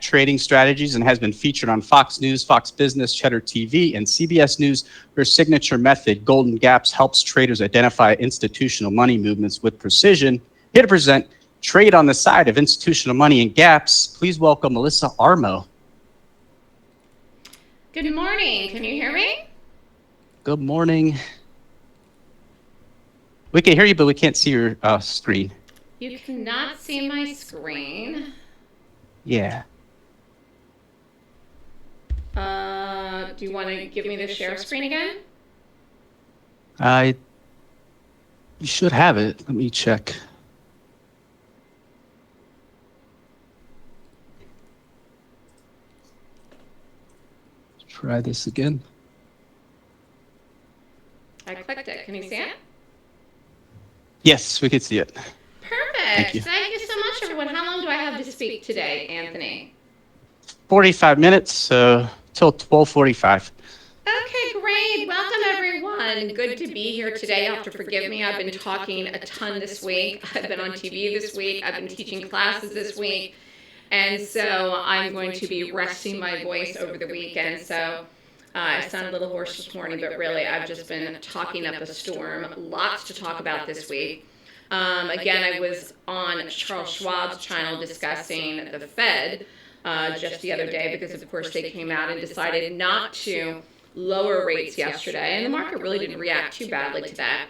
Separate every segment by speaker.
Speaker 1: trading strategies and has been featured on Fox News, Fox Business, Cheddar TV, and CBS News. Her signature method, Golden Gaps, helps traders identify institutional money movements with precision. Here to present Trade on the Side of Institutional Money and Gaps, please welcome Melissa Armo.
Speaker 2: Good morning. Can you hear me?
Speaker 1: Good morning. We can hear you, but we can't see your screen.
Speaker 2: You cannot see my screen.
Speaker 1: Yeah.
Speaker 2: Do you want to give me the share screen again?
Speaker 1: You should have it. Let me check. Try this again.
Speaker 2: I clicked it. Can you see it?
Speaker 1: Yes, we can see it.
Speaker 2: Perfect. Thank you so much, everyone. How long do I have to speak today, Anthony?
Speaker 1: 45 minutes, till 12:45.
Speaker 2: Okay, great. Welcome, everyone. Good to be here today. You have to forgive me. I've been talking a ton this week. I've been on TV this week. I've been teaching classes this week. And so I'm going to be resting my voice over the weekend. So I sound a little hoarse this morning, but really I've just been talking up a storm. Lots to talk about this week. Again, I was on Charles Schwab's channel discussing the Fed just the other day because, of course, they came out and decided not to lower rates yesterday. And the market really didn't react too badly to that.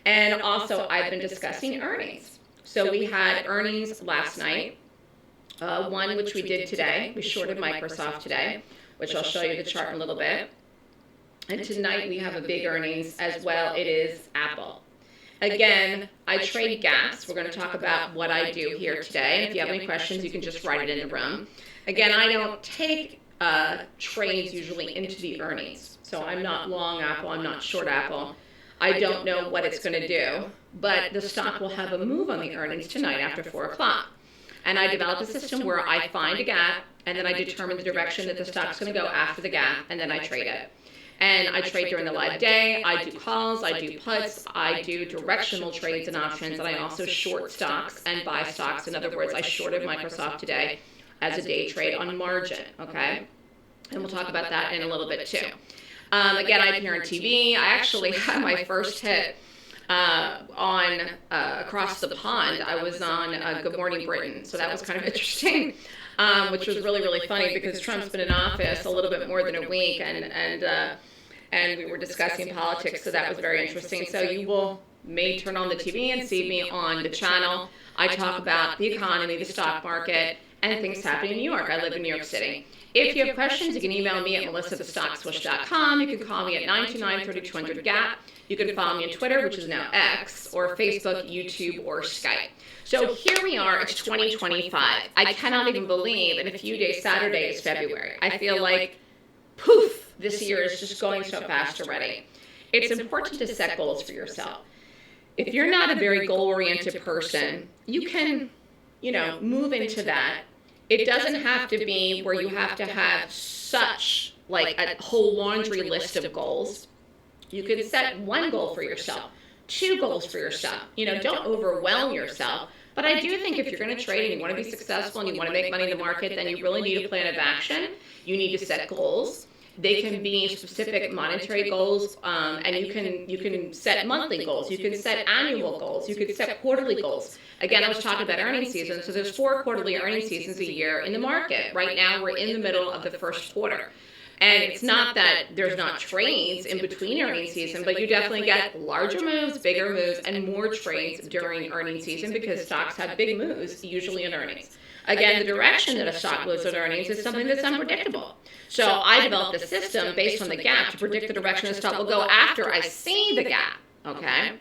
Speaker 2: And also, I've been discussing earnings. So we had earnings last night. One which we did today. We shorted Microsoft today, which I'll show you the chart in a little bit. And tonight we have a big earnings as well. It is Apple. Again, I trade gaps. We're going to talk about what I do here today. And if you have any questions, you can just write it in the room. Again, I don't take trades usually into the earnings. So I'm not long Apple. I'm not short Apple. I don't know what it's going to do. But the stock will have a move on the earnings tonight after 4 o'clock. And I develop a system where I find a gap, and then I determine the direction that the stock's going to go after the gap, and then I trade it. And I trade during the live day. I do calls, I do puts, I do directional trades and options, and I also short stocks and buy stocks. In other words, I shorted Microsoft today as a day trade on margin, okay? And we'll talk about that in a little bit too. Again, I appear on TV. I actually had my first hit on Across the Pond. I was on Good Morning Britain, so that was kind of interesting, which was really, really funny because Trump's been in office a little bit more than a week, and we were discussing politics, so that was very interesting. So you may turn on the TV and see me on the channel. I talk about the economy, the stock market, and things happening in New York. I live in New York City. If you have questions, you can email me at melissa@thestockswoosh.com. You can call me at 929-3200-GAP. You can follow me on Twitter, which is now X, or Facebook, YouTube, or Skype. So here we are, it's 2025. I cannot even believe in a few days, Saturday is February. I feel like, poof, this year is just going so fast already. It's important to set goals for yourself. If you're not a very goal-oriented person, you can, move into that. It doesn't have to be where you have to have such like a whole laundry list of goals. You can set one goal for yourself, 2 goals for yourself. Don't overwhelm yourself. But I do think if you're going to trade and you want to be successful and you want to make money in the market, then you really need a plan of action. You need to set goals. They can be specific monetary goals, and you can set monthly goals. You can set annual goals. You can set quarterly goals. Again, I was talking about earnings season. So there's 4 quarterly earnings seasons a year in the market. Right now, we're in the middle of the first quarter. And it's not that there's not trades in between earnings season, but you definitely get larger moves, bigger moves, and more trades during earnings season because stocks have big moves, usually in earnings. Again, the direction that a stock moves in earnings is something that's unpredictable. So I developed a system based on the gap to predict the direction the stock will go after I see the gap, okay?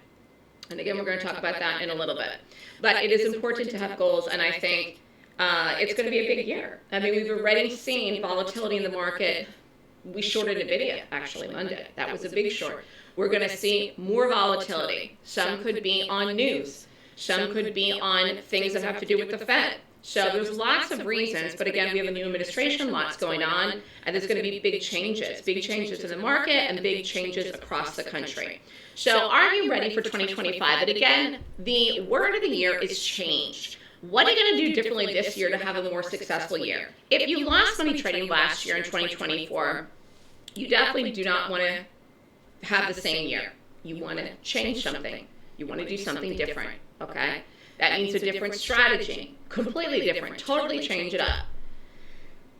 Speaker 2: And again, we're going to talk about that in a little bit. But it is important to have goals, and I think it's going to be a big year. I mean, we've already seen volatility in the market. We shorted NVIDIA, actually, Monday. That was a big short. We're going to see more volatility. Some could be on news. Some could be on things that have to do with the Fed. So there's lots of reasons, but again, we have a new administration, lots going on, and there's going to be big changes in the market and big changes across the country. So are you ready for 2025? And again, the word of the year is change. What are you going to do differently this year to have a more successful year? If you lost money trading last year in 2024, you definitely do not want to have the same year. You want to change something. You want to do something different, okay? That means a different strategy, completely different, totally change it up.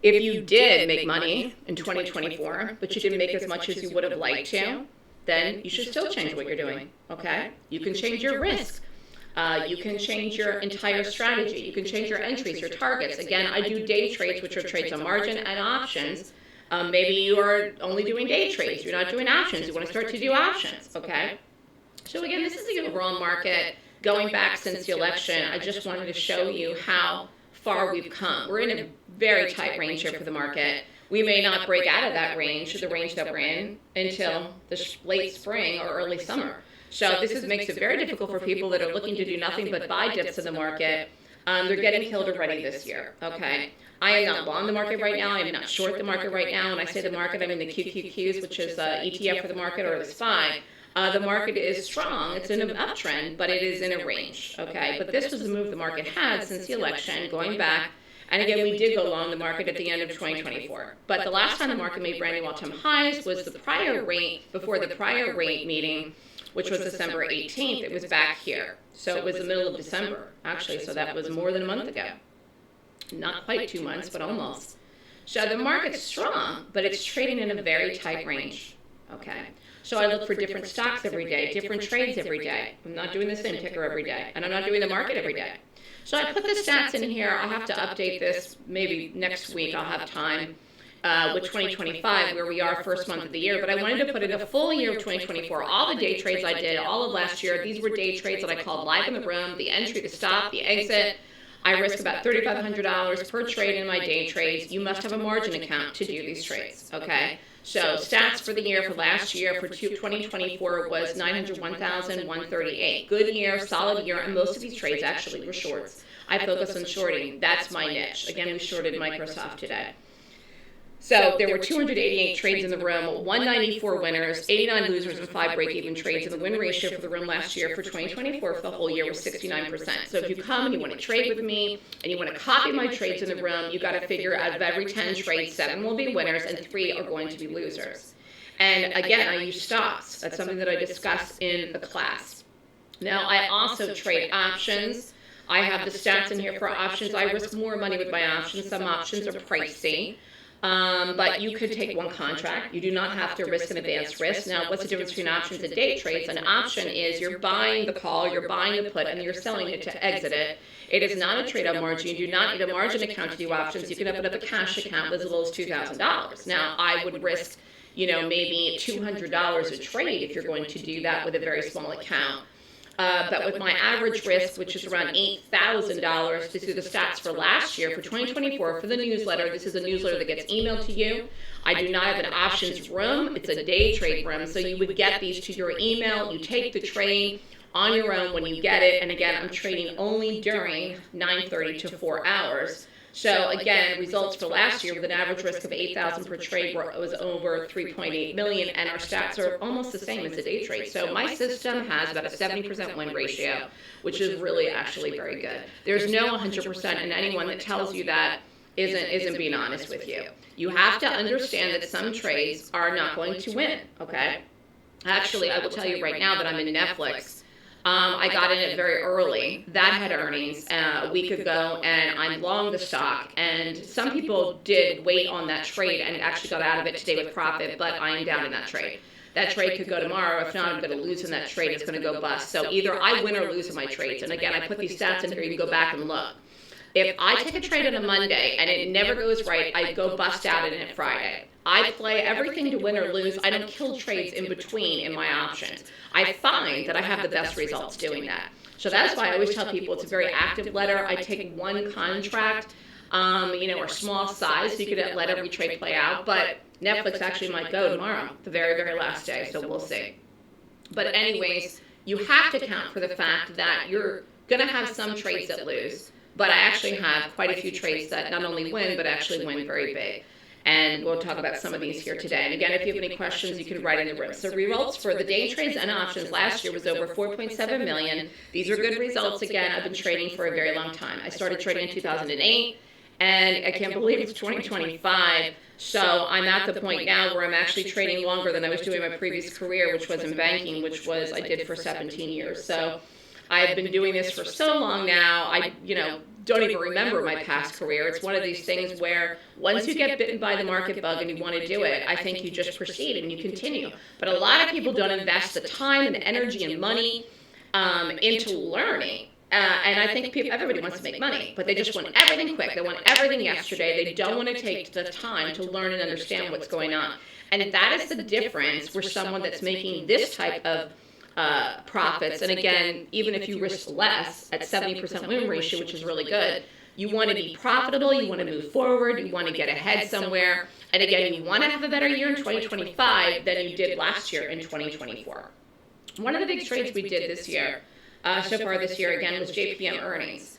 Speaker 2: If you did make money in 2024, but you didn't make as much as you would have liked to, then you should still change what you're doing, okay? You can change your risk. You can change your entire strategy. You can change your entries, your targets. Again, I do day trades, which are trades on margin and options. Maybe you are only doing day trades. You're not doing options. You want to start to do options, okay? So again, this is the overall market going back since the election. I just wanted to show you how far we've come. We're in a very tight range here for the market. We may not break out of that range, the range that we're in, until the late spring or early summer. So this makes it very difficult for people that are looking to do nothing but buy dips in the market. They're getting killed already this year, okay? I am not long the market right now. I am not short the market right now. When I say the market, I mean the QQQs, which is ETF for the market, or the SPY. The market is strong. It's in an uptrend, but it is in a range, okay? But this was the move the market had since the election, going back. And again, we did go long the market at the end of 2024. But the last time the market made brand new all-time highs was the prior rate, before the prior rate meeting, which was December 18th. It was back here. So it was the middle of December, actually. So that was more than a month ago. Not quite 2 months, but almost. So the market's strong, but it's trading in a very tight range, okay? So I look for different stocks every day, different trades every day. I'm not doing the same ticker every day, and I'm not doing the market every day. So I put the stats in here. I'll have to update this maybe next week. I'll have time with 2025, where we are first month of the year. But I wanted to put in a full year of 2024. All the day trades I did, all of last year, these were day trades that I called live in the room, the entry, the stop, the exit. I risk about $3,500 per trade in my day trades. You must have a margin account to do these trades, okay? So stats for the year for last year for 2024 was 901,138. Good year, solid year, and most of these trades actually were shorts. I focus on shorting. That's my niche. Again, we shorted Microsoft today. So there were 288 trades in the room, 194 winners, 89 losers, and 5 break-even trades. And the win ratio for the room last year for 2024 for the whole year was 69%. So if you come and you want to trade with me and you want to copy my trades in the room, you got to figure out of every 10 trades, 7 will be winners and 3 are going to be losers. And again, I use stops. That's something that I discuss in the class. Now, I also trade options. I have the stats in here for options. I risk more money with my options. Some options are pricey. But you could take one contract. You do not have to risk an advanced risk. Now, what's the difference between options and day trades? An option is you're buying the call, you're buying the put, and you're selling it to exit it. It is not a trade on margin. You do not need a margin account to do options. You can open up a cash account with as little as $2,000. Now, I would risk, maybe $200 a trade if you're going to do that with a very small account. But with my average risk, which is around $8,000, to see the stats for last year, for 2024, for the newsletter, this is a newsletter that gets emailed to you. I do not have an options room. It's a day trade room. So you would get these to your email. You take the trade on your own when you get it. And again, I'm trading only during 9:30 to 4 hours. So again, results for last year with an average risk of $8,000 per trade was over $3.8 million, and our stats are almost the same as a day trade. So my system has about a 70% win ratio, which is really actually very good. There's no 100%, and anyone that tells you that isn't being honest with you. You have to understand that some trades are not going to win, okay? Actually, I will tell you right now that I'm in Netflix. I got in it very early. That had earnings a week ago, and I'm long the stock. And some people did wait on that trade and actually got out of it today with profit, but I am down in that trade. That trade could go tomorrow. If not, I'm going to lose in that trade. It's going to go bust. So either I win or lose in my trades. And again, I put these stats in here. You can go back and look. If I take a trade on a Monday and it never goes right, I go bust out in it Friday. I play everything to win or lose. I don't kill trades in between in my options. I find that I have the best results doing that. So that's why I always tell people it's a very active letter. I take one contract, or small size, so you could let every trade play out. But Netflix actually might go tomorrow, the very, very last day, so we'll see. But anyways, you have to account for the fact that you're going to have some trades that lose. But I actually have quite a few trades that not only win, but actually win very big. And we'll talk about some of these here today. And again, if you have any questions, you can write in the room. So results for the day trades and options last year was over 4.7 million. These are good results. Again, I've been trading for a very long time. I started trading in 2008, and I can't believe it's 2025. So I'm at the point now where I'm actually trading longer than I was doing my previous career, which was in banking, which was I did for 17 years. So I've been doing this for so long now, I don't even remember my past career. It's one of these things where once you get bitten by the market bug and you want to do it, I think you just proceed and you continue. But a lot of people don't invest the time and energy and money into learning. And I think everybody wants to make money, but they just want everything quick. They want everything yesterday. They don't want to take the time to learn and understand what's going on. And that is the difference for someone that's making this type of profits. And again, even if you risk less at 70% win ratio, which is really good, you want to be profitable, you want to move forward, you want to get ahead somewhere. And again, you want to have a better year in 2025 than you did last year in 2024. One of the big trades we did this year, so far this year, again, was JPM earnings.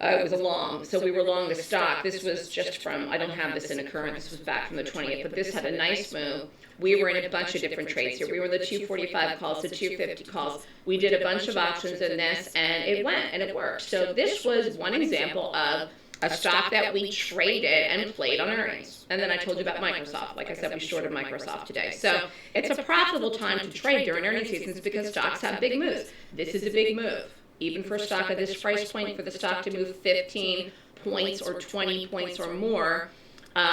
Speaker 2: It was a long, so we were long the stock. This was just from, I don't have this in a current, this was back from the 20th, but this had a nice move. We were in a bunch of different trades here. We were in the 245 calls, the 250 calls. We did a bunch of options in this, and it went, and it worked. So this was one example of a stock that we traded and played on earnings. And then I told you about Microsoft. Like I said, we shorted Microsoft today. So it's a profitable time to trade during earnings seasons because stocks have big moves. This is a big move. Even for a stock at this price point, for the stock to move 15 points or 20 points or more,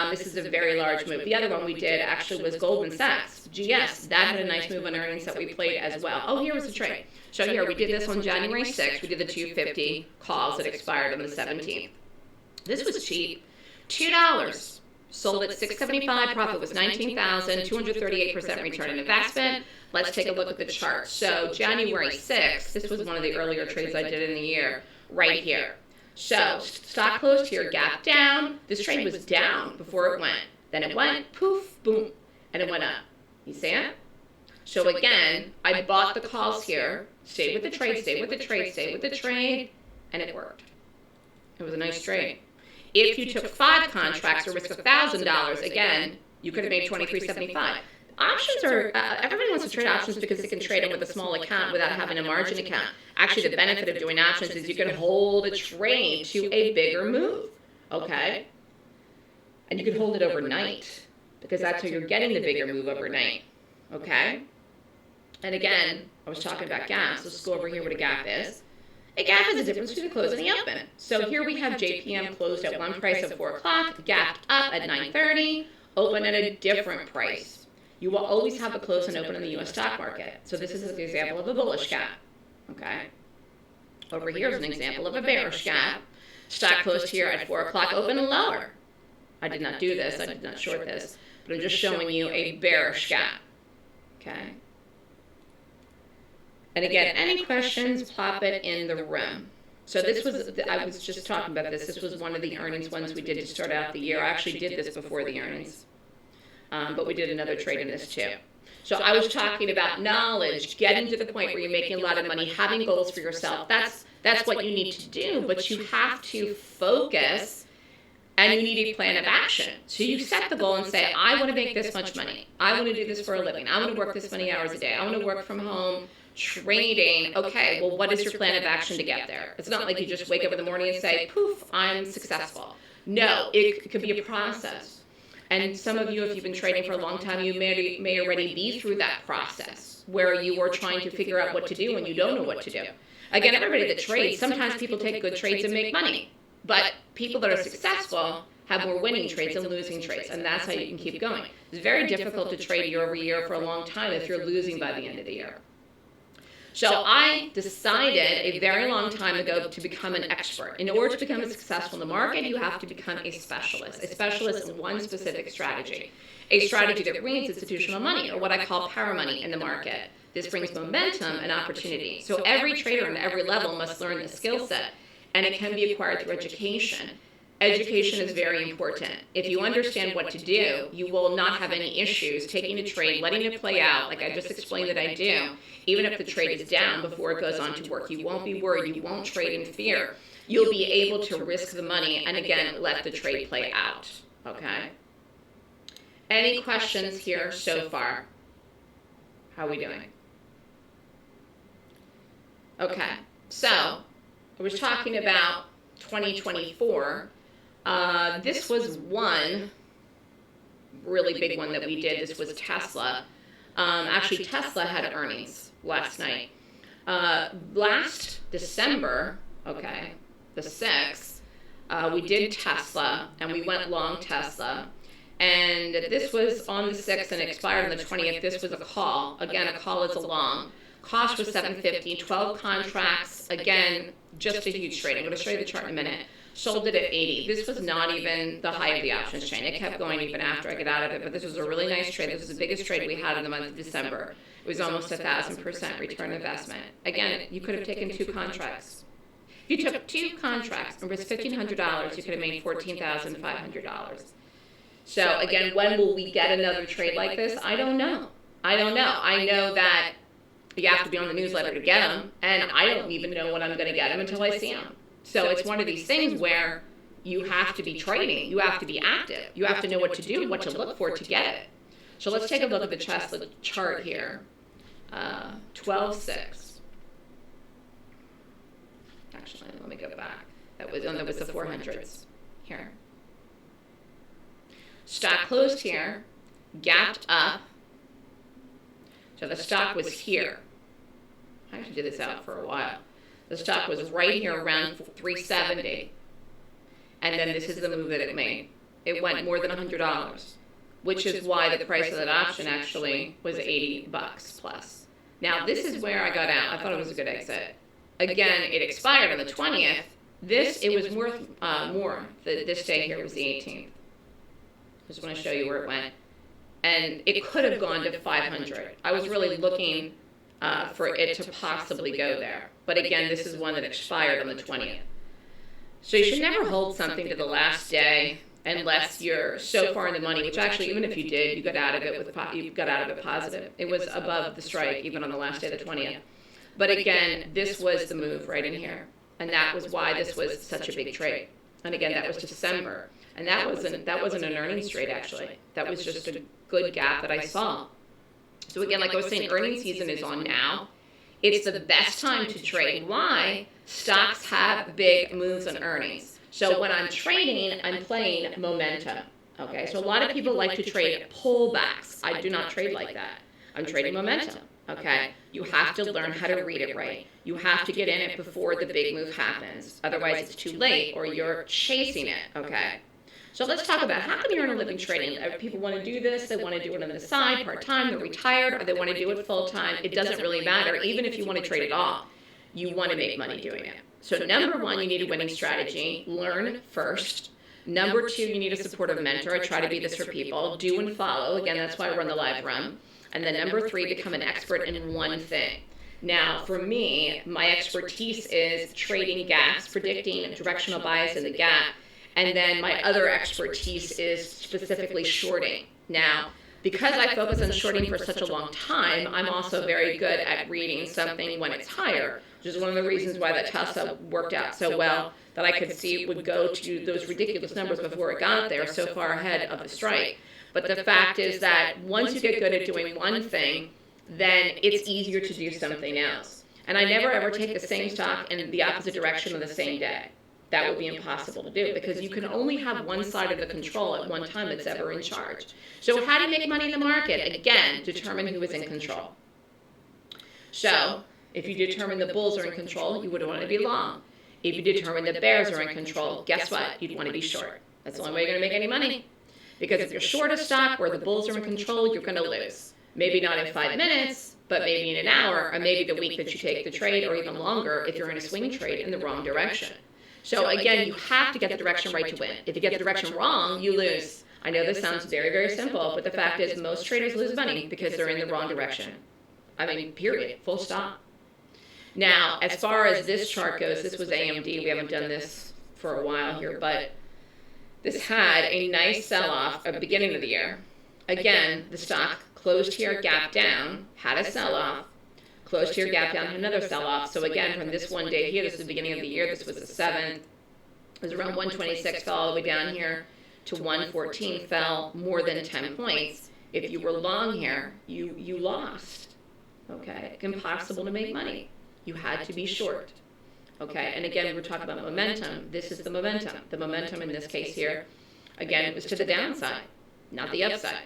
Speaker 2: this is a very large move. The other one we did actually was Goldman Sachs, GS. That had a nice move on earnings that we played as well. Oh, here was the trade. So here, we did this on January 6th. We did the 250 calls that expired on the 17th. This was cheap, $2. Sold at $6.75, profit was $19,000, 238% return on investment. Let's take a look at the chart. So January 6th, this was one of the earlier trades I did in the year, right here. So stock closed here, gap down. This trade was down before it went. Then it went, poof, boom, and it went up. You see it? So again, I bought the calls here, stayed with the trade, stayed with the trade, stayed with the trade, and it worked. It was a nice trade. If you took 5 contracts or risk $1,000, again, you could have made $23.75. Options are, everybody wants to trade options because they can trade them with a small account without having a margin account. Actually, the benefit of doing options is you can hold a trade to a bigger move, okay? And you can hold it overnight because that's how you're getting the bigger move overnight, okay? And again, I was talking about gaps. Let's go over here what a gap is. A gap is the difference between the close and the open. So here we have JPM closed at one price at 4 o'clock, gapped up at 9:30, open at a different price. You will always have a close and open in the U.S. stock market. So this is an example of a bullish gap, okay? Over here is an example of a bearish gap. Stock closed here at 4 o'clock, open and lower. I did not do this, I did not short this, but I'm just showing you a bearish gap, okay? And again, any questions, pop it in the room. So this was, I was just talking about this. This was one of the earnings ones we did to start out the year. I actually did this before the earnings, but we did another trade in this too. So I was talking about knowledge, getting to the point where you're making a lot of money, having goals for yourself. That's what you need to do, but you have to focus and you need a plan of action. So you set the goal and say, I want to make this much money. I want to do this for a living. I want to work this many hours a day. I want to work from home. Trading, okay, well, what is your plan of action to get there? It's not like you just wake up in the morning and say, poof, I'm successful. No, it could be a process. And some of you, if you've been trading for a long time, you may already be through that process where you are trying to figure out what to do and you don't know what to do. Again, everybody that trades, sometimes people take good trades and make money. But people that are successful have more winning trades than losing trades, and that's how you can keep going. It's very difficult to trade year over year for a long time if you're losing by the end of the year. So I decided a very long time ago to become an expert. In order to become successful in the market, you have to become a specialist in one specific strategy. A strategy that brings institutional money, or what I call power money in the market. This brings momentum and opportunity. So every trader at every level must learn this skill set, and it can be acquired through education. Education is very important. If you understand what to do, you will not have any issues taking a trade, letting it play out, like I just explained that I do, even if the trade is down before it goes on to work. You won't be worried. You won't trade in fear. You'll be able to risk the money and, again, let the trade play out, okay? Any questions here so far? How are we doing? Okay, so I was talking about 2024. This was one really big one that we did. This was Tesla. Actually, Tesla had earnings last night. Last December, okay, the 6th, we did Tesla, and we went long Tesla. And this was on the 6th and expired on the 20th. This was a call. Again, a call is a long. Cost was $7.50, 12 contracts. Again, just a huge trade. I'm going to show you the chart in a minute. Sold it at 80. This was not even the high of the options chain. It kept going even after I got out of it, but this was a really nice trade. This was the biggest trade we had in the month of December. It was almost 1,000% return investment. Again, you could have taken 2 contracts. If you took 2 contracts and risked $1,500, you could have made $14,500. So again, when will we get another trade like this? I don't know. I know that you have to be on the newsletter to get them, and I don't even know when I'm going to get them until I see them. So it's one of these things where you have to be trading, you have to be active, you have to know what to do, what to look for to get it. So let's take a look at the Tesla chart here. 12.6. Actually, let me go back. That was the 400s here. Stock closed here, gapped up. So the stock was here. I actually did this out for a while. The stock was right here around 370. And then this is the move that it made. It went more than $100, which is why the price of that option actually was $80 plus. Now, this is where I got out. I thought it was a good exit. Again, it expired on the 20th. It was worth more. This day here was the 18th. I just want to show you where it went. And it could have gone to 500. I was really looking for it to possibly go there. But again, this is one that expired on the 20th. So you should never hold something to the last day unless you're so far in the money, which actually, even if you did, you got out of it positive. It was above the strike even on the last day, the 20th. But again, this was the move right in here. And that was why this was such a big trade. And again, that was December. And that wasn't an earnings trade, actually. That was just a good gap that I saw. So again, like I was saying, earnings season is on now. It's the best time to trade. Why? Stocks have big moves on earnings. So when I'm trading, I'm playing momentum. Okay, so a lot of people like to trade pullbacks. I do not trade like that. I'm trading momentum. Okay, you have to learn how to read it right. You have to get in it before the big move happens. Otherwise, it's too late or you're chasing it. Okay. So let's talk about how can you earn a living trading. People want to do this, they want to do it on the side, part-time, they're retired, or they want to do it full-time. It doesn't really matter. Even if you want to trade at all, you want to make money doing it. So number 1, you need a winning strategy. Learn first. Number 2, you need a supportive mentor. I try to be this for people. Do and follow. Again, that's why I run the live run. And then number 3, become an expert in one thing. Now, for me, my expertise is trading gaps, predicting directional bias in the gap. And then my other expertise is specifically shorting. Now, because I focus on shorting for such a long time, I'm also very good at reading something when it's higher, which is one of the reasons why that Tesla worked out so well, that I could see it would go to those ridiculous numbers before it got there, so far ahead of the strike. But the fact is that once you get good at doing one thing, then it's easier to do something else. And I never ever take the same stock in the opposite direction on the same day. That would be impossible to do because you can only have one side of the control at one time that's ever in charge. So how do you make money in the market? Again, determine who is in control. So if you determine the bulls are in control, you would want to be long. If you determine the bears are in control, guess what? You'd want to be short. That's the only way you're going to make any money. Because if you're short a stock where the bulls are in control, you're going to lose. Maybe not in 5 minutes, but maybe in an hour, or maybe the week that you take the trade, or even longer if you're in a swing trade in the wrong direction. So again, you have to get the direction right to win. If you get the direction wrong, you lose. I know this sounds very, very simple, but the fact is most traders lose money because they're in the wrong direction. I mean, period, full stop. Now, as far as this chart goes, this was AMD. We haven't done this for a while here, but this had a nice sell-off at the beginning of the year. Again, the stock closed here, gap down, had a sell-off, closed here, gap down, had another sell-off. So again, from this one day here, this is the beginning of the year, this was the 7th, it was around 126, fell all the way down here to 114 fell more than 10 points. If you were long here, you lost. Okay, impossible to make money. You had to be short. Okay, and again, we were talking about momentum. This is the momentum. The momentum in this case here, again, it was to the downside, not the upside.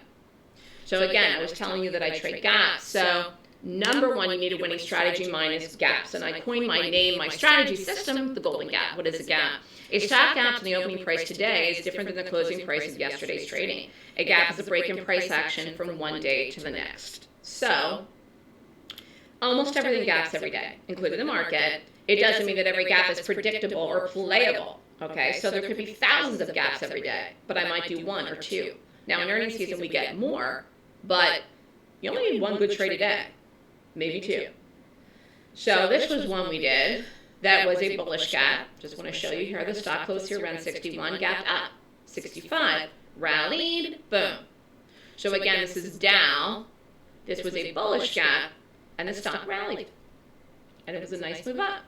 Speaker 2: So again, I was telling you that I trade gaps. So number one, you need a winning strategy minus gaps. And I coined my name, my strategy system, the golden gap. What is a gap? A stock gap in the opening price today is different than the closing price of yesterday's trading. A gap is a break in price action from one day to the next. So almost everything gaps every day, including the market. It doesn't mean that every gap is predictable or playable. Okay, so there could be thousands of gaps every day, but I might do one or two. Now in earnings season we get more, but you only need one good trade a day, maybe two. So this was one we did that was a bullish gap. Just want to show you here, the stock closed here around 61, gapped up, 65, rallied, boom. So again, this is Dow. This was a bullish gap, and the stock rallied, and it was a nice move up.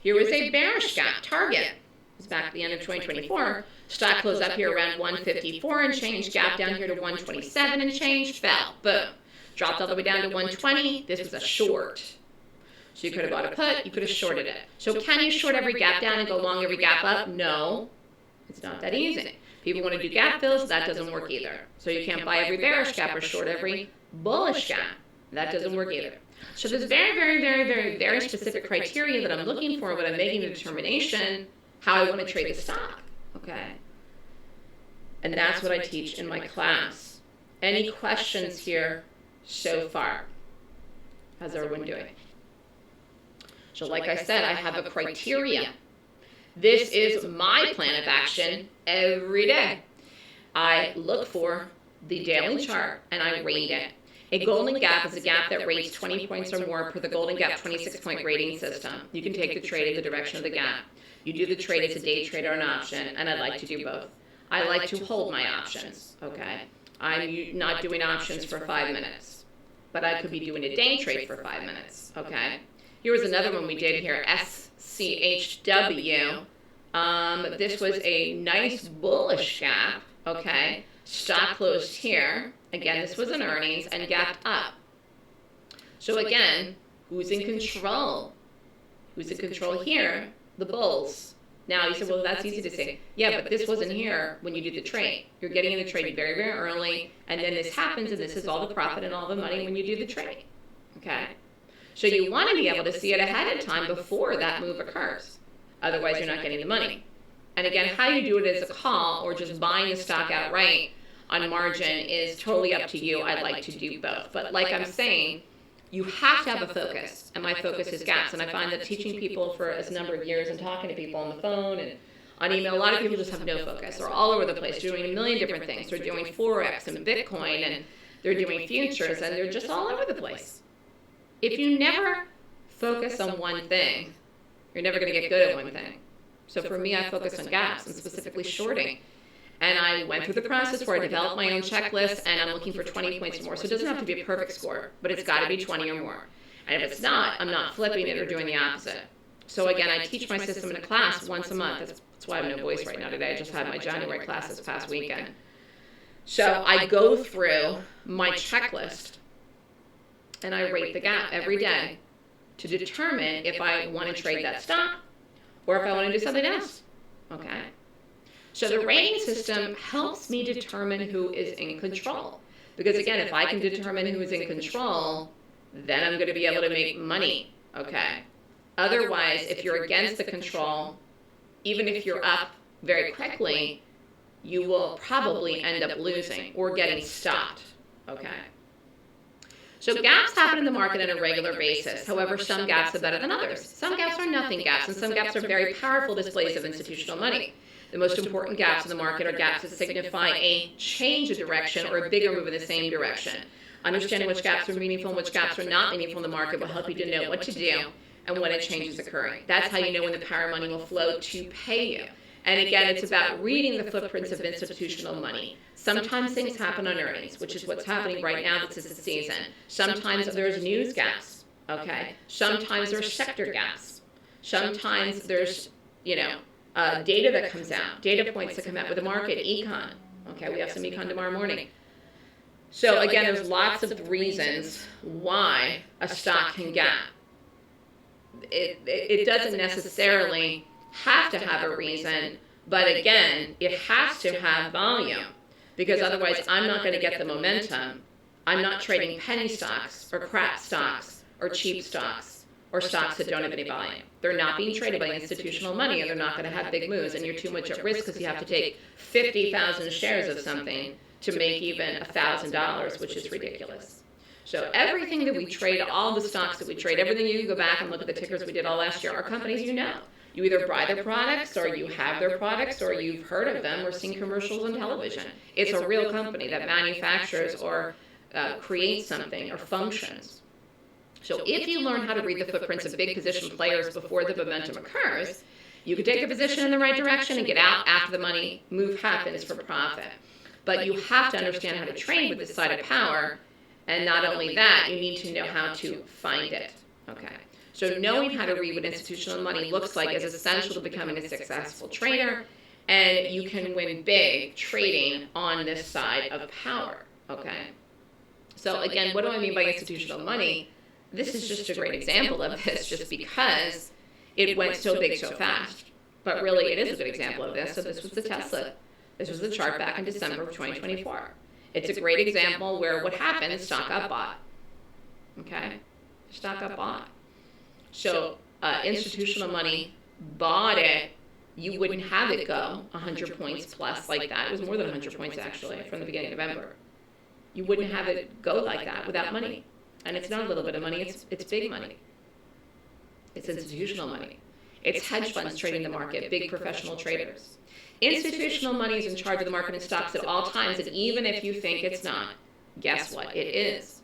Speaker 2: Here was a bearish gap, Target. It was back at the end of 2024. Stock closed up here around 154 and change, gap down here to 127 and change, fell, boom. Dropped all the way down to 120. This was a short. So you could have bought a put, you could have shorted it. So can you short every gap down and go long every gap up? No, it's not that easy. People want to do gap fills, that doesn't work either. So you can't buy every bearish gap or short every bullish gap. That doesn't work either. So there's very specific criteria that I'm looking for when I'm making a determination how I want to trade the stock, okay? And that's what I teach in my class. Any questions here so far? How's everyone doing? So like I said, I have a criteria. This is my plan of action every day. I look for the daily chart and I rate it. A golden gap is a gap that rates 20 points or more per the golden gap 26-point rating system. You can take the trade in the direction of the gap. You do the trade as a day trade or an option, and I like to do both. I like to hold my options, okay? I'm not doing options for 5 minutes, but I could be doing a day trade for 5 minutes, okay? Here was another one we did here, SCHW. This was a nice bullish gap, okay? Stock closed here. Again, this was an earnings and gapped up. So again, who's in control? Who's in control here? The bulls. Now you say, well, that's easy to say. Yeah, but this wasn't here when you did the trade. You're getting in the trade very early, and then this happens, and this is all the profit and all the money when you do the trade. Okay? So you want to be able to see it ahead of time before that move occurs. Otherwise, you're not getting the money. And again, how you do it as a call or just buying the stock outright on margin is totally up to you. I'd like to do both. But like I'm saying, you have to have a focus, and my focus is gaps. And I find that teaching people for a number of years and talking to people on the phone and on email, a lot of people just have no focus. They're all over the place doing a million different things. They're doing Forex and Bitcoin, and they're doing futures, and they're just all over the place. If you never focus on one thing, you're never going to get good at one thing. So for me, I focus on gaps and specifically shorting. And I went through the process where I developed my own checklist, and I'm looking for 20 points or more. So it doesn't have to be a perfect score, but it's got to be 20 or more. And if it's not, I'm not flipping it or doing the opposite. So again, I teach my system in a class once a month. That's why I have no voice right now today. I just had my January class this past weekend. So I go through my checklist, and I rate the gap every day to determine if I want to trade that stock or if I want to do something else. Okay? So the rating system helps me determine who is in control. Because again, if I can determine who is in control, then I'm going to be able to make money, okay? Otherwise, if you're against the control, even if you're up very quickly, you will probably end up losing or getting stopped, okay? So gaps happen in the market on a regular basis. However, some gaps are better than others. Some gaps are nothing gaps, and some gaps are very powerful displays of institutional money. The most important gaps in the market are gaps that signify a change of direction or a bigger move in the same direction. Understanding which gaps are meaningful and which gaps are not meaningful in the market will help you to know what to do and when a change is occurring. That's how you know when the power money will flow to pay you. And again, it's about reading the footprints of institutional money. Sometimes things happen on earnings, which is what's happening right now. This is the season. Sometimes there's news gaps, okay? Sometimes there's sector gaps. Sometimes there's, data that comes out, data points that come out with the market, econ. Okay, we have some econ tomorrow morning. So again, there's lots of reasons why a stock can gap. It doesn't necessarily have to have a reason, but again, it has to have volume, because otherwise I'm not going to get the momentum. I'm not trading penny stocks or crap stocks or cheap stocks or stocks that don't have any volume. They're not being traded by institutional money, and they're not going to have big moves, and you're too much at risk because you have to take 50,000 shares of something to make even $1,000, which is ridiculous. So everything that we trade, all the stocks that we trade, everything, you can go back and look at the tickers we did all last year, are companies you know. You either buy their products, or you have their products, or you've heard of them or seen commercials on television. It's a real company that manufactures or creates something or functions. So if you learn how to read the footprints of big position players before the momentum occurs, you can take a position in the right direction and get out after the money move happens for profit. But you have to understand how to trade with this side of power, and not only that, you need to know how to find it. Okay. So knowing how to read what institutional money looks like is essential to becoming a successful trader, and you can win big trading on this side of power. Okay. So again, what do I mean by institutional money? This is just a great example of this, just because it went so big so fast. But really, it is a good example of this. So this was the Tesla. This was the chart back in December of 2024. It's a great example where what happened is stock got bought. Okay? Stock got bought. So institutional money bought it. You wouldn't have it go 100 points plus like that. It was more than 100 points, actually, from the beginning of November. You wouldn't have it go like that without money. And it's not a little bit of money. It's big money. It's institutional money. It's hedge funds trading the market, big professional traders. Institutional money is in charge of the market and stocks at all times, and even if you think it's not, guess what? It is.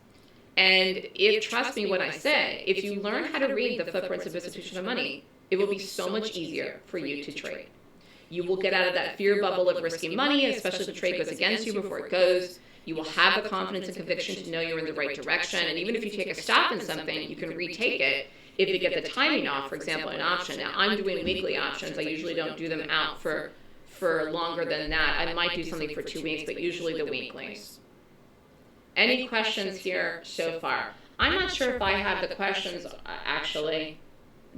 Speaker 2: And trust me when I say, if you learn how to read the footprints of institutional money, it will be so much easier for you to trade. You will get out of that fear bubble of risking money, especially if the trade goes against you before it goes. You will have the confidence and conviction to know you're in the right direction, and even if you take a stop in something, you can retake it if you get the timing off, for example, an option. Now, I'm doing weekly options. I usually don't do them out for longer than that. I might do something for 2 weeks, but usually the weeklies. Any questions here so far? I'm not sure if I have the questions, actually,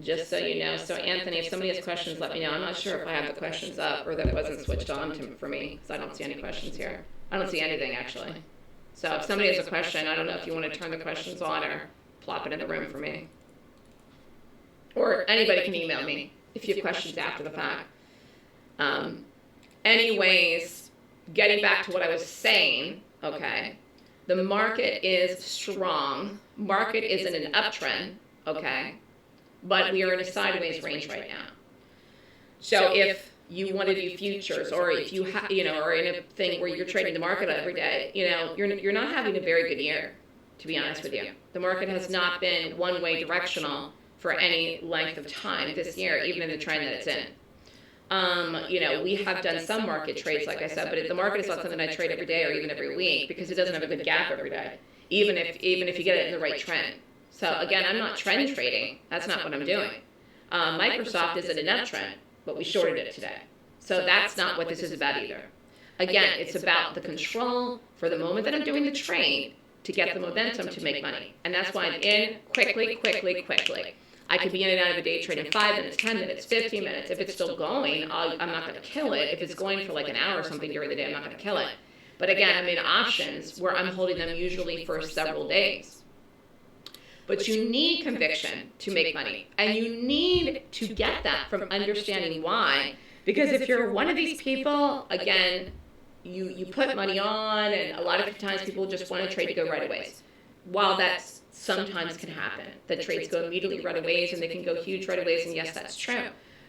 Speaker 2: just so you know. So, Anthony, if somebody has questions, let me know. I'm not sure if I have the questions up or that it wasn't switched on for me, because I don't see any questions here. I don't see anything, actually. So if somebody has a question, I don't know if you want to turn the questions on or plop it in the room for me. Or anybody can email me if you have questions after the fact. Anyways, getting back to what I was saying, okay, the market is strong. Market is in an uptrend, okay, but we are in a sideways range right now. So if you want to do futures, or if you or in a thing where you're trading the market every day, you're not having a very good year, to be honest with you. The market has not been one-way directional for any length of time this year, even in the trend that it's in. We have done some market trades, like I said, but the market is not something I trade every day or even every week, because it doesn't have a good gap every day, even if you get it in the right trend. So again, I'm not trend trading. That's not what I'm doing. Microsoft is in an uptrend, but we shorted it today. So that's not what this is about either. Again, it's about the control for the moment that I'm doing the trade to get the momentum to make money. And that's why I'm in quickly. I could be in and out of a day trade in 5 minutes, 10 minutes, 15 minutes. If it's still going, I'm not going to kill it. If it's going for like an hour or something during the day, I'm not going to kill it. But again, I'm in options where I'm holding them usually for several days. But you need conviction to make money. And you need to get that from understanding why. Because if you're one of these people, again, you put money on, and a lot of times people just want to trade to go right away. While that's sometimes can happen, that trades go immediately right away, and they can go huge right away, and yes, that's true.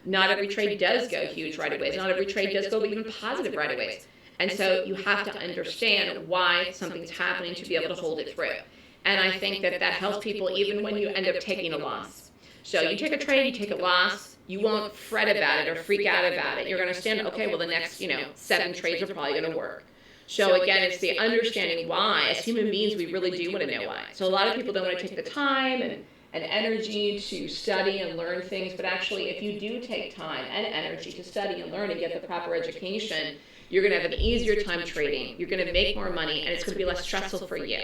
Speaker 2: Not every trade does go huge right away. Not every trade does go even positive right away. And so you have to understand why something's happening to be able to hold it through. And I think that helps people even when you end up taking a loss. So you take a trade, you take a loss, you won't fret about it or freak out about it. You're going to understand, okay, well, the next 7 trades are probably going to work. So again, it's the understanding why. As human beings, we really do want to know why. So a lot of people don't want to take the time and energy to study and learn things, but actually if you do take time and energy to study and learn and get the proper education, you're going to have an easier time trading, you're going to make more money, and it's going to be less stressful for you.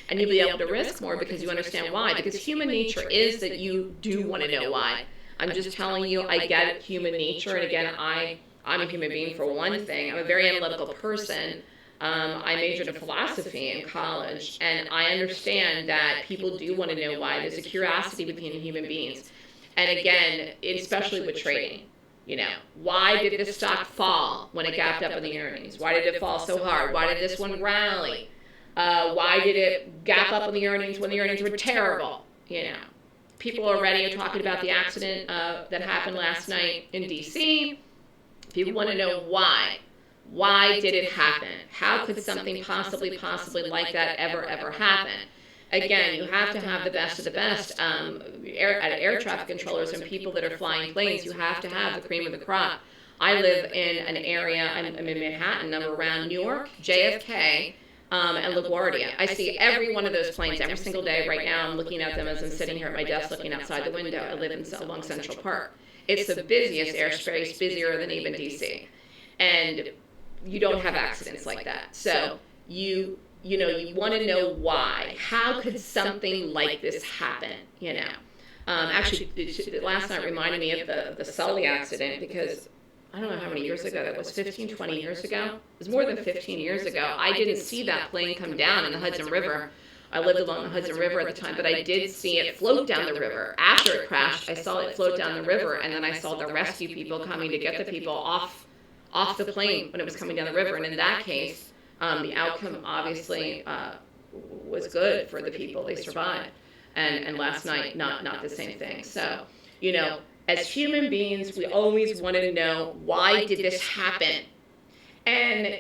Speaker 2: And you'll be able to risk more because you understand why. Because human nature is that you do want to know why. I'm just telling you, I get human nature, and again, I'm a human being for one thing. I'm a very analytical person. I majored in philosophy in college, and I understand that people do want to know why. There's a curiosity within human beings. And again, especially with trading, why did this stock fall when it gapped up in the earnings? Why did it fall so hard? Why did this one rally? Why did it gap up in the earnings when the earnings were terrible? People already are talking about the accident that happened last night in DC. People want to know why. Why did it happen? How could something possibly like that ever happen? Again, you have to have the best of the best. Air traffic controllers and people that are flying planes, you have to have the cream of the crop. I live in an area, I'm in Manhattan, I'm around New York, JFK, and LaGuardia. I see every one of those planes every single day. Right now I'm looking at them as I'm sitting here at my desk looking outside the window. I live along Central Park. It's the busiest airspace, busier than even DC. And you don't have accidents like that. So you want to know why. How could something like this happen? Actually, last night reminded me of the Sully accident, because I don't know how many years ago that was, 15, 20 years ago? It was more than 15 years ago. I didn't see that plane come down in the Hudson River. I lived along the Hudson River at the time, but I did see it float down the river. After it crashed, I saw it float down the river, and then I saw the rescue people coming to get the people off the plane when it was coming down the river. And in that case, the outcome obviously was good for the people. They survived. And last night, not the same thing. So, as human beings, we always want to know, why did this happen? And,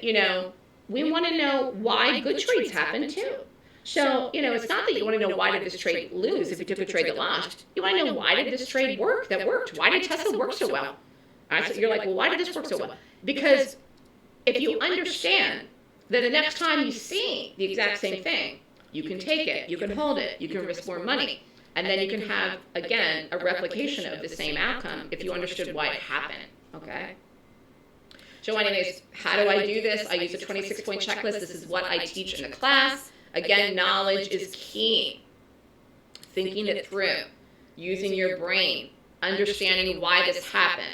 Speaker 2: we want to know why good trades happen too. So, it's not that you want to know, why did this trade lose if you took a trade that lost. You want to know, why did this trade work that worked? Why did Tesla work so well? All right, so you're like, well, why did this work so well? Because if you understand that the next time you see the exact same thing, you can take it, you can hold it, you can risk more money, and then you can have, again, a replication of the same outcome if you understood why it happened, okay? So anyways, how do I do this? I use a 26-point checklist. This is what I teach in the class. Again, knowledge is key. Thinking it through, using your brain, understanding why this happened.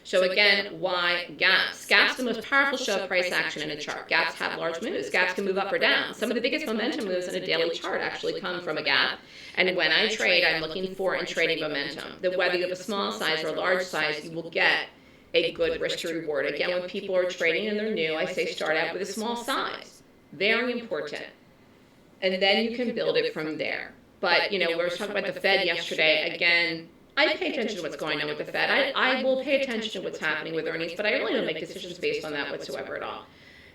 Speaker 2: So again, why gaps? Gaps are the most powerful show of price action in a chart. Gaps have large moves. Gaps can move up or down. Some of the biggest momentum moves in a daily chart actually come from a gap. And when I trade, I'm looking for and trading momentum. That whether you have a small size or a large size, you will get a good risk to reward. Again, when people are trading and they're new, I say start out with a small size. Very important. And then you can build it from there. But, we were talking about the Fed yesterday. Again, I pay attention to what's going on with the Fed. I will pay attention to what's happening with earnings, but I really don't make decisions based on that whatsoever at all.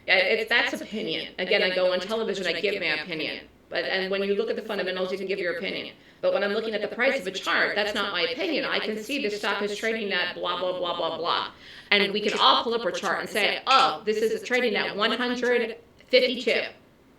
Speaker 2: That's opinion. Again, I go on television, I give my opinion. And when you look at the fundamentals, you can give your opinion. But when I'm looking at the price of a chart, that's not my opinion. I can see this stock is trading at blah, blah, blah, blah, blah. And we can all pull up our chart and say, oh, this is trading at 152.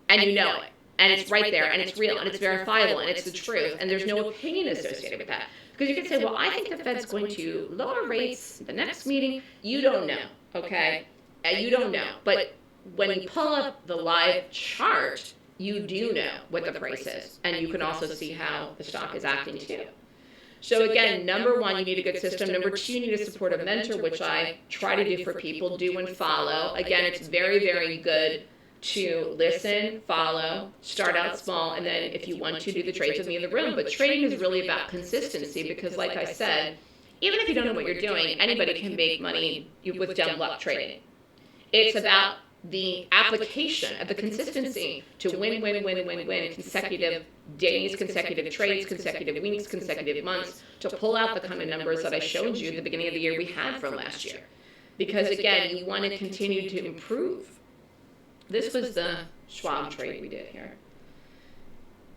Speaker 2: And you know it. And it's right there, and it's real, and it's verifiable, and it's the truth. And there's no opinion associated with that. Because you can say, well, I think the Fed's going to lower rates the next meeting. You don't know, okay? You don't know. But when you pull up the live chart, you do know what the price is. And you can also see how the stock is acting too. So again, number one, you need a good system. Number two, you need a supportive mentor, which I try to do for people, do and follow. Again, it's very, very good to listen, follow, start out small, and then if you want to, do the trades with me in the room. But trading is really about consistency, because like I said, even if you don't know what you're doing, anybody can make money with dumb luck trading. It's about the application of the consistency to win, consecutive days, consecutive trades, consecutive weeks, consecutive months, to pull out the kind of numbers that I showed you at the beginning of the year we had from last year. Because again, you want to continue to improve. This was the Schwab trade we did here.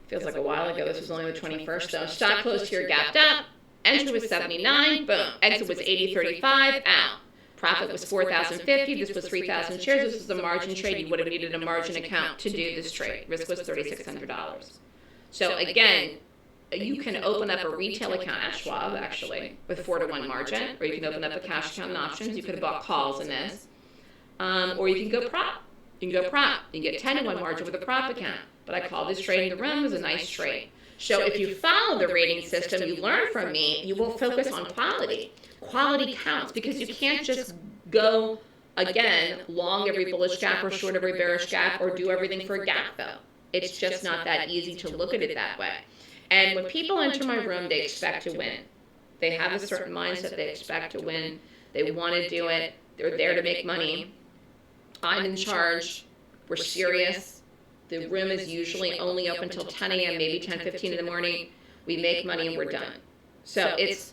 Speaker 2: Feels like a while ago. This was only the 21st, though. Stock closed here, gapped up. Entry was 79. Boom. Exit was 80.35. Out. Profit was 4,050. This was 3,000 shares. This was a margin trade. You would have needed a margin account to do this trade. Risk was $3,600. So again, you can open up a retail account at Schwab, actually, with 4-to-1 margin, or you can open up a cash account in options. You could have bought calls in this. Or you can go prop. You can go prop. You can get 10-to-1 margin with a prop account. But I call this trade in the room. It was a nice trade. So if you follow the rating system, you learn from me, you will focus on quality. Quality counts, because you can't just go, again, long every bullish gap or short every bearish gap or do everything for a gap fill. It's just not that easy to look at it that way. And when people enter my room, they expect to win. They have a certain mindset. They expect to win. They want to do it. They're there to make money. I'm in charge. We're serious. The room is usually only open until 10 a.m., maybe 10:15 in the morning. We make money and we're done. So it's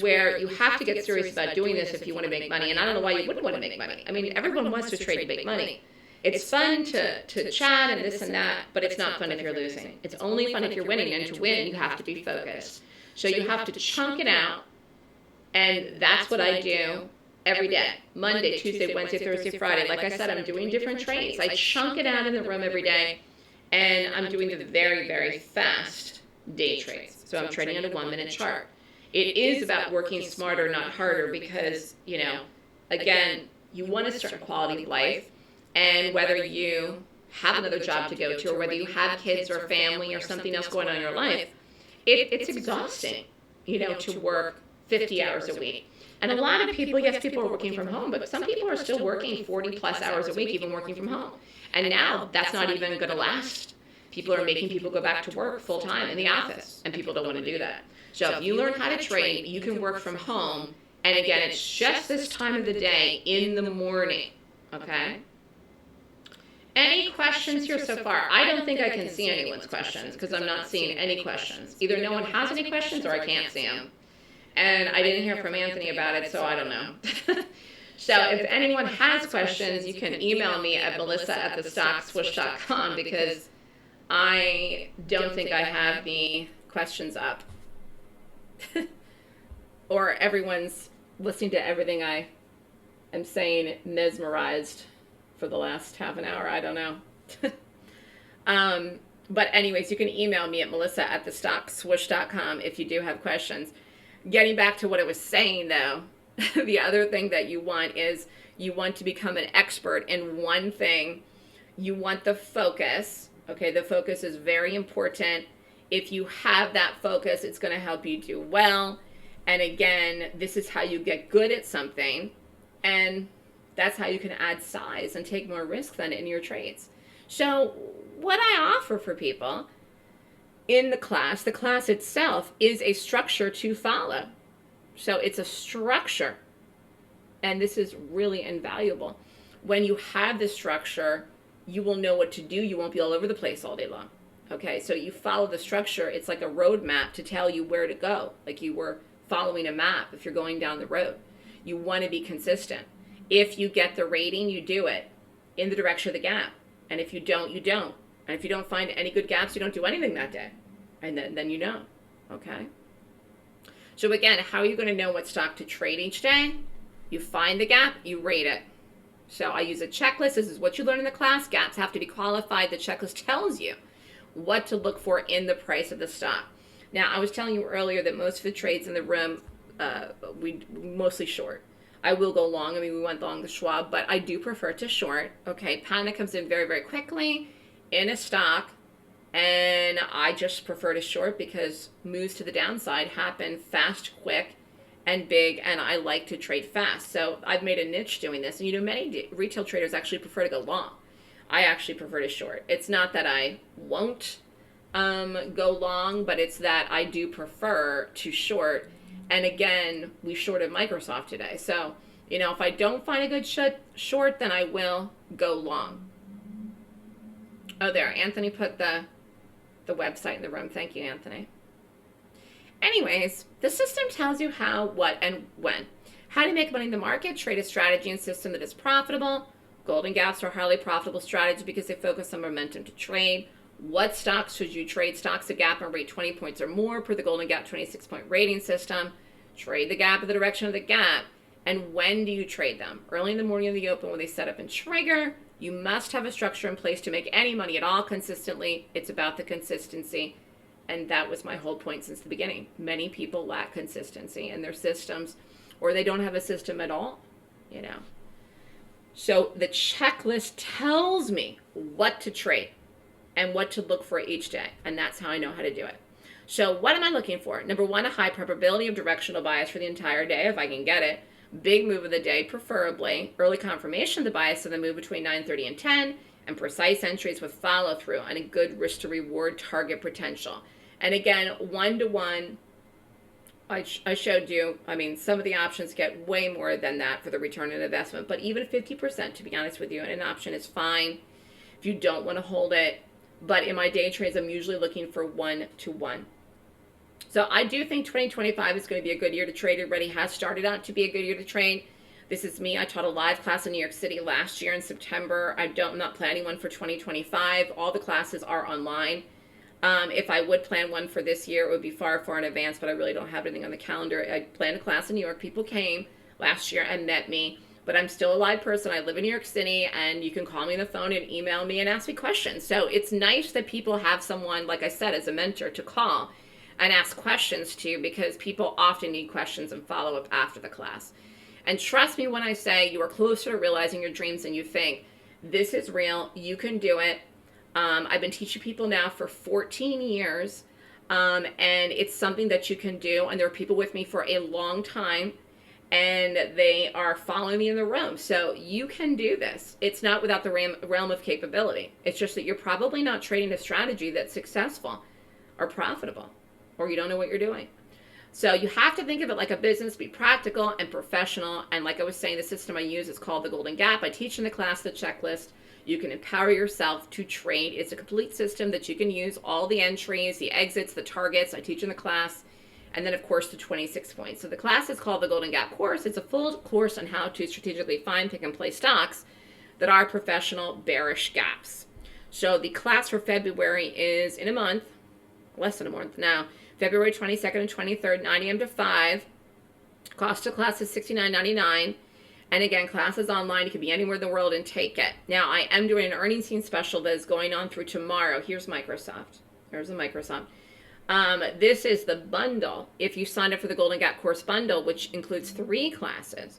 Speaker 2: where you have to get serious about doing this if you want to make money. And I don't know why you wouldn't want to make money. I mean, everyone wants to trade to make money. It's fun to chat and this and that, but it's not fun if you're losing. It's only fun if you're winning, and to win, you have to be focused. So you have to chunk it out, and that's what I do every day. Monday, Tuesday, Wednesday, Thursday, Friday. Like I said, I'm doing different trades. I chunk it out in the room every day, and I'm doing the very, very fast day trades. So I'm trading on a 1-minute chart. It is about working smarter, not harder, because, again, you want a certain quality of life. And whether you have another job to go to, or whether you have kids or family or something else going on in your life, it's exhausting, to work 50 hours a week. And a lot of people, yes, people are working from home, but some people are still working 40 plus hours a week, even working from home. And now that's not even going to last. People are making people go back to work full time in the office, and people don't want to do that. So if you learn how to trade, you can work from home. And again, it's just this time of the day in the morning, okay? Any questions here so far? I don't think I can see anyone's questions, because I'm not seeing any questions. Either no one has any questions or I can't see them. And I didn't hear from Anthony about it, so I don't know. So if anyone has questions, you can email me at melissa@thestockswoosh.com, because I don't think I have the questions up. Or everyone's listening to everything I am saying mesmerized for the last half an hour. I don't know. But anyways, you can email me at melissa@thestockswoosh.com if you do have questions. Getting back to what I was saying, though, the other thing that you want is you want to become an expert in one thing. You want the focus. Okay, the focus is very important. If you have that focus, it's going to help you do well. And again, this is how you get good at something. And that's how you can add size and take more risk then in your trades. So what I offer for people in the class itself is a structure to follow. So it's a structure. And this is really invaluable. When you have this structure, you will know what to do. You won't be all over the place all day long. Okay, so you follow the structure. It's like a roadmap to tell you where to go. Like you were following a map if you're going down the road. You want to be consistent. If you get the rating, you do it in the direction of the gap. And if you don't, you don't. And if you don't find any good gaps, you don't do anything that day. And then you know. Okay? So again, how are you going to know what stock to trade each day? You find the gap, you rate it. So I use a checklist. This is what you learn in the class. Gaps have to be qualified. The checklist tells you what to look for in the price of the stock. Now, I was telling you earlier that most of the trades in the room, we mostly short. I will go long. I mean, we went long the Schwab, but I do prefer to short. Okay, panic comes in very, very quickly in a stock, and I just prefer to short because moves to the downside happen fast, quick, and big, and I like to trade fast. So I've made a niche doing this, and many retail traders actually prefer to go long. I actually prefer to short. It's not that I won't go long, but it's that I do prefer to short. And again, we shorted Microsoft today. So, if I don't find a good short, then I will go long. Oh, there. Anthony put the website in the room. Thank you, Anthony. Anyways, the system tells you how, what, and when. How to make money in the market, trade a strategy and system that is profitable. Golden gaps are a highly profitable strategy because they focus on momentum to trade. What stocks should you trade? Stocks that gap and rate 20 points or more per the Golden Gap 26-point rating system. Trade the gap in the direction of the gap. And when do you trade them? Early in the morning of the open when they set up and trigger. You must have a structure in place to make any money at all consistently. It's about the consistency. And that was my whole point since the beginning. Many people lack consistency in their systems, or they don't have a system at all, you know. So the checklist tells me what to trade and what to look for each day. And that's how I know how to do it. So what am I looking for? Number one, a high probability of directional bias for the entire day, if I can get it. Big move of the day, preferably. Early confirmation of the bias of the move between 9:30 and 10, and precise entries with follow through and a good risk to reward target potential. And again, 1-to-1, I showed you, I mean, some of the options get way more than that for the return on investment, but even 50%, to be honest with you, an option is fine if you don't want to hold it. But in my day trades, I'm usually looking for 1-to-1. So I do think 2025 is going to be a good year to trade. It already has started out to be a good year to trade. This is me. I taught a live class in New York City last year in September. I'm not planning one for 2025. All the classes are online. If I would plan one for this year, it would be far, far in advance, but I really don't have anything on the calendar. I planned a class in New York. People came last year and met me, but I'm still a live person. I live in New York City, and you can call me on the phone and email me and ask me questions. So it's nice that people have someone, like I said, as a mentor to call and ask questions to, because people often need questions and follow up after the class. And trust me when I say you are closer to realizing your dreams than you think. This is real. You can do it. I've been teaching people now for 14 years, and it's something that you can do. And there are people with me for a long time, and they are following me in the room. So you can do this. It's not without the realm of capability. It's just that you're probably not trading a strategy that's successful or profitable, or you don't know what you're doing. So you have to think of it like a business, be practical and professional. And like I was saying, the system I use is called the Golden Gap. I teach in the class the checklist. You can empower yourself to trade. It's a complete system that you can use, all the entries, the exits, the targets. I teach in the class. And then, of course, the 26 points. So the class is called the Golden Gap course. It's a full course on how to strategically find, pick, and play stocks that are professional bearish gaps. So the class for February is in a month, less than a month now, February 22nd and 23rd, 9 a.m. to 5. Cost of class is $69.99. And again, class is online. You can be anywhere in the world and take it. Now, I am doing an earnings scene special that is going on through tomorrow. Here's Microsoft. Here's the Microsoft. This is the bundle. If you sign up for the Golden Gap course bundle, which includes 3 classes,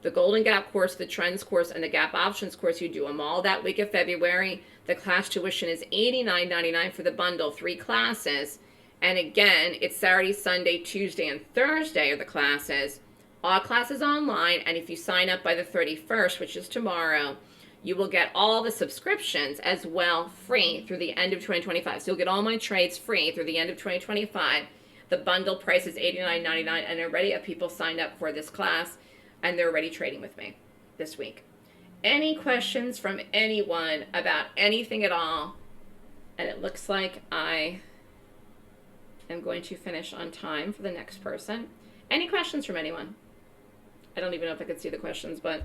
Speaker 2: the Golden Gap course, the Trends course, and the Gap Options course, you do them all that week of February. The class tuition is $89.99 for the bundle, 3 classes. And again, it's Saturday, Sunday, Tuesday, and Thursday are the classes. All classes online, and if you sign up by the 31st, which is tomorrow, you will get all the subscriptions as well free through the end of 2025. So you'll get all my trades free through the end of 2025. The bundle price is $89.99, and already have people signed up for this class, and they're already trading with me this week. Any questions from anyone about anything at all? And it looks like I am going to finish on time for the next person. Any questions from anyone? I don't even know if I could see the questions, but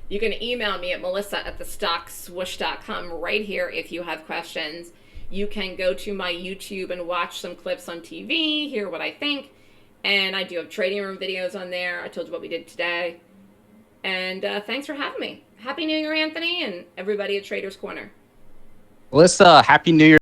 Speaker 2: you can email me at melissa@thestockswoosh.com right here if you have questions. You can go to my YouTube and watch some clips on TV, hear what I think. And I do have trading room videos on there. I told you what we did today. And thanks for having me. Happy New Year, Anthony, and everybody at Traders Corner.
Speaker 1: Melissa, Happy New Year.